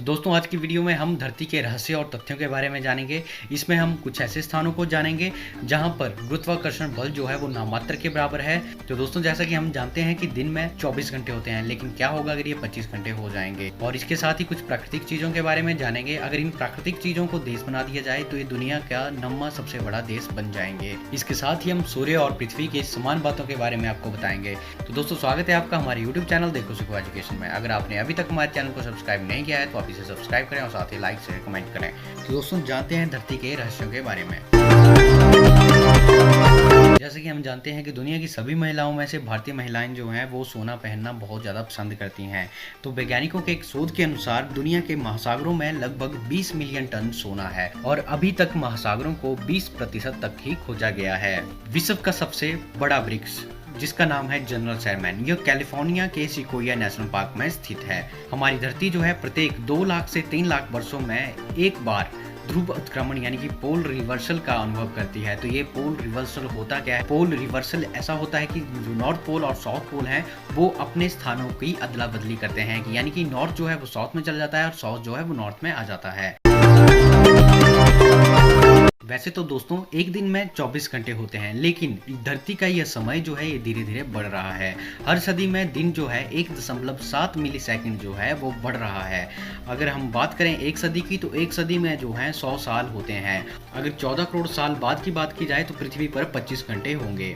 तो दोस्तों आज की वीडियो में हम धरती के रहस्य और तथ्यों के बारे में जानेंगे। इसमें हम कुछ ऐसे स्थानों को जानेंगे जहां पर गुरुत्वाकर्षण बल जो है वो नामात्र के बराबर है। तो दोस्तों जैसा कि हम जानते हैं कि दिन में 24 घंटे होते हैं, लेकिन क्या होगा अगर ये 25 घंटे हो जाएंगे। और इसके साथ ही कुछ प्राकृतिक चीजों के बारे में जानेंगे। अगर इन प्राकृतिक चीजों को देश बना दिया जाए तो ये दुनिया का 9वां सबसे बड़ा देश बन जाएंगे। इसके साथ ही हम सूर्य और पृथ्वी के समान बातों के बारे में आपको बताएंगे। तो दोस्तों स्वागत है आपका हमारे यूट्यूब चैनल देखो सीखो एजुकेशन में। अगर आपने अभी तक हमारे चैनल को सब्सक्राइब नहीं किया है तो आप इसे सब्सक्राइब करें और साथ ही लाइक शेयर कमेंट करें। तो दोस्तों जानते हैं धरती के रहस्यों के बारे में। जैसे कि हम जानते हैं कि दुनिया की सभी महिलाओं में से भारतीय महिलाएं जो हैं वो सोना पहनना बहुत ज़्यादा पसंद करती हैं। तो वैज्ञानिकों के एक शोध के अनुसार दुनिया के महासागरों में लगभग 20 मिलियन टन सोना है और अभी तक महासागरों को 20% तक ही खोजा गया है। विश्व का सबसे बड़ा वृक्ष जिसका नाम है जनरल शेरमैन, यह कैलिफोर्निया के सिकोया नेशनल पार्क में स्थित है। हमारी धरती जो है प्रत्येक 2 लाख से 3 लाख वर्षों में एक बार ध्रुव उत्क्रमण यानी कि पोल रिवर्सल का अनुभव करती है। तो ये पोल रिवर्सल होता क्या है? पोल रिवर्सल ऐसा होता है कि जो नॉर्थ पोल और साउथ पोल हैं वो अपने स्थानों की अदला बदली करते हैं, यानी कि नॉर्थ जो है वो साउथ में चला जाता है और साउथ जो है वो नॉर्थ में आ जाता है। वैसे तो दोस्तों एक दिन में 24 घंटे होते हैं, लेकिन धरती का यह समय जो है ये धीरे धीरे बढ़ रहा है। हर सदी में दिन जो है 1.7 मिलीसेकंड जो है वो बढ़ रहा है। अगर हम बात करें एक सदी की तो एक सदी में जो है 100 साल होते हैं। अगर 14 करोड़ साल बाद की बात की जाए तो पृथ्वी पर 25 घंटे होंगे।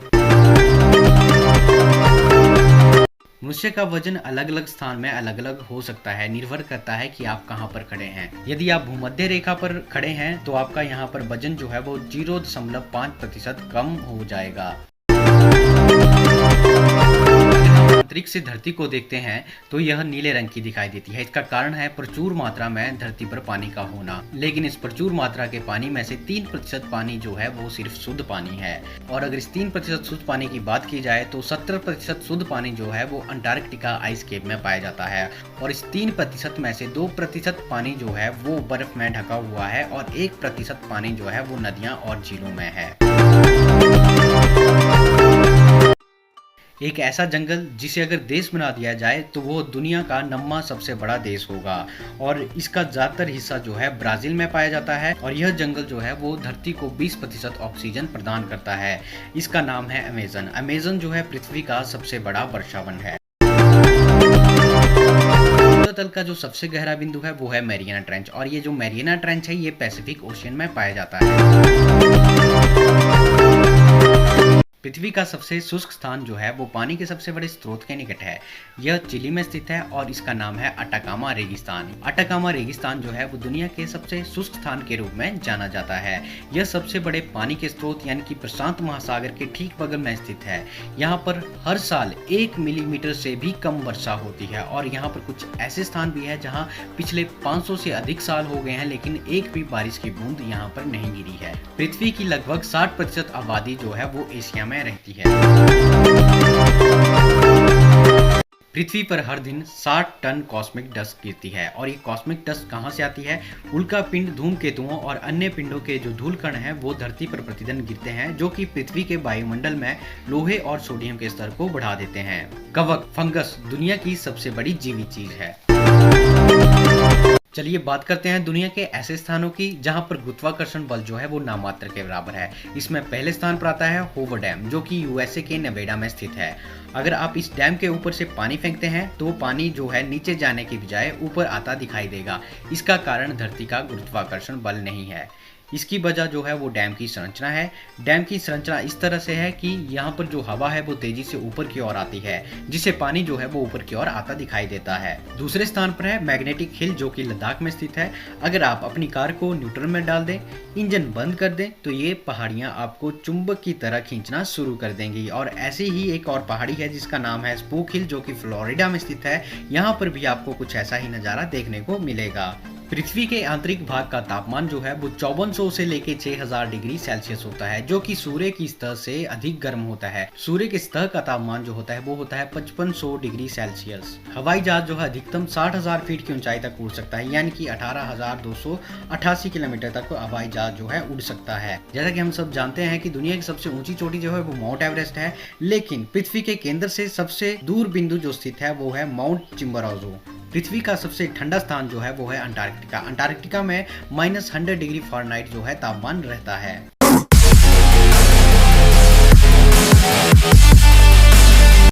मनुष्य का वजन अलग अलग स्थान में अलग अलग हो सकता है, निर्भर करता है कि आप कहां पर खड़े हैं। यदि आप भूमध्य रेखा पर खड़े हैं तो आपका यहां पर वजन जो है वो 0.5% कम हो जाएगा। अंतरिक्ष से धरती को देखते हैं तो यह नीले रंग की दिखाई देती है। इसका कारण है प्रचुर मात्रा में धरती पर पानी का होना, लेकिन इस प्रचुर मात्रा के पानी में से 3% पानी जो है वो सिर्फ शुद्ध पानी है। और अगर इस 3% शुद्ध पानी की बात की जाए तो 70% शुद्ध पानी जो है वो अंटार्कटिका आइस केप में पाया जाता है। और इस 3% में से 2% पानी जो है वो बर्फ में ढका हुआ है और 1% पानी जो है वो नदियां और झीलों में है। एक ऐसा जंगल जिसे अगर देश बना दिया जाए तो वो दुनिया का 9वां सबसे बड़ा देश होगा और इसका ज्यादातर हिस्सा जो है ब्राजील में पाया जाता है। और यह जंगल जो है वो धरती को 20% ऑक्सीजन प्रदान करता है। इसका नाम है अमेज़न। अमेज़न जो है पृथ्वी का सबसे बड़ा वर्षावन है। तल का जो सबसे गहरा बिंदु है वो है मैरियाना ट्रेंच, और ये जो मैरियाना ट्रेंच है ये पैसिफिक ओशियन में पाया जाता है। पृथ्वी का सबसे शुष्क स्थान जो है वो पानी के सबसे बड़े स्रोत के निकट है। यह चिली में स्थित है और इसका नाम है अटाकामा रेगिस्तान। अटाकामा रेगिस्तान जो है वो दुनिया के सबसे शुष्क स्थान के रूप में जाना जाता है। यह सबसे बड़े पानी के स्रोत यानी कि प्रशांत महासागर के ठीक बगल में स्थित है। यहाँ पर हर साल 1 मिलीमीटर से भी कम वर्षा होती है और यहाँ पर कुछ ऐसे स्थान भी है जहाँ पिछले 500 से अधिक साल हो गए हैं लेकिन एक भी बारिश की बूंद यहाँ पर नहीं गिरी है। पृथ्वी की लगभग 60% आबादी जो है वो एशिया में रहती है। पृथ्वी पर हर दिन 60 टन कॉस्मिक डस्ट गिरती है और ये कॉस्मिक डस्ट कहां से आती है? उल्का पिंड, धूमकेतुओं और अन्य पिंडों के जो धूल कण हैं वो धरती पर प्रतिदिन गिरते हैं, जो कि पृथ्वी के वायुमंडल में लोहे और सोडियम के स्तर को बढ़ा देते हैं। कवक फंगस दुनिया की सबसे बड़ी जीवित चीज है। चलिए बात करते हैं दुनिया के ऐसे स्थानों की जहां पर गुरुत्वाकर्षण बल जो है वो नामात्र के बराबर है। इसमें पहले स्थान पर आता है होवर डैम, जो कि यूएसए के नेवाडा में स्थित है। अगर आप इस डैम के ऊपर से पानी फेंकते हैं तो पानी जो है नीचे जाने की बजाय ऊपर आता दिखाई देगा। इसका कारण धरती का गुरुत्वाकर्षण बल नहीं है, इसकी वजह जो है वो डैम की संरचना है। डैम की संरचना इस तरह से है कि यहाँ पर जो हवा है वो तेजी से ऊपर की ओर आती है, जिससे पानी जो है वो ऊपर की ओर आता दिखाई देता है। दूसरे स्थान पर है मैग्नेटिक हिल, जो कि लद्दाख में स्थित है। अगर आप अपनी कार को न्यूट्रल में डाल दें, इंजन बंद कर दें तो ये पहाड़ियाँ आपको चुंबक की तरह खींचना शुरू कर देंगी। और ऐसी ही एक और पहाड़ी है जिसका नाम है स्पूक हिल, जो कि फ्लोरिडा में स्थित है। यहाँ पर भी आपको कुछ ऐसा ही नज़ारा देखने को मिलेगा। पृथ्वी के आंतरिक भाग का तापमान जो है वो 5400 से लेके 6000 डिग्री सेल्सियस होता है, जो कि सूर्य की सतह से अधिक गर्म होता है। सूर्य की सतह का तापमान जो होता है वो होता है 5500 डिग्री सेल्सियस। हवाई जहाज जो है अधिकतम 60,000 फीट की ऊंचाई तक उड़ सकता है, यानी कि 18,288 किलोमीटर तक हवाई जहाज जो है उड़ सकता है। जैसा कि हम सब जानते हैं कि दुनिया की सबसे ऊंची चोटी जो है वो माउंट एवरेस्ट है, लेकिन पृथ्वी के केंद्र से सबसे दूर बिंदु जो स्थित है वो है माउंट चिम्बोराजो। पृथ्वी का सबसे ठंडा स्थान जो है वो है अंटार्कटिका। अंटार्कटिका में -100 डिग्री फ़ारेनहाइट जो है तापमान रहता है।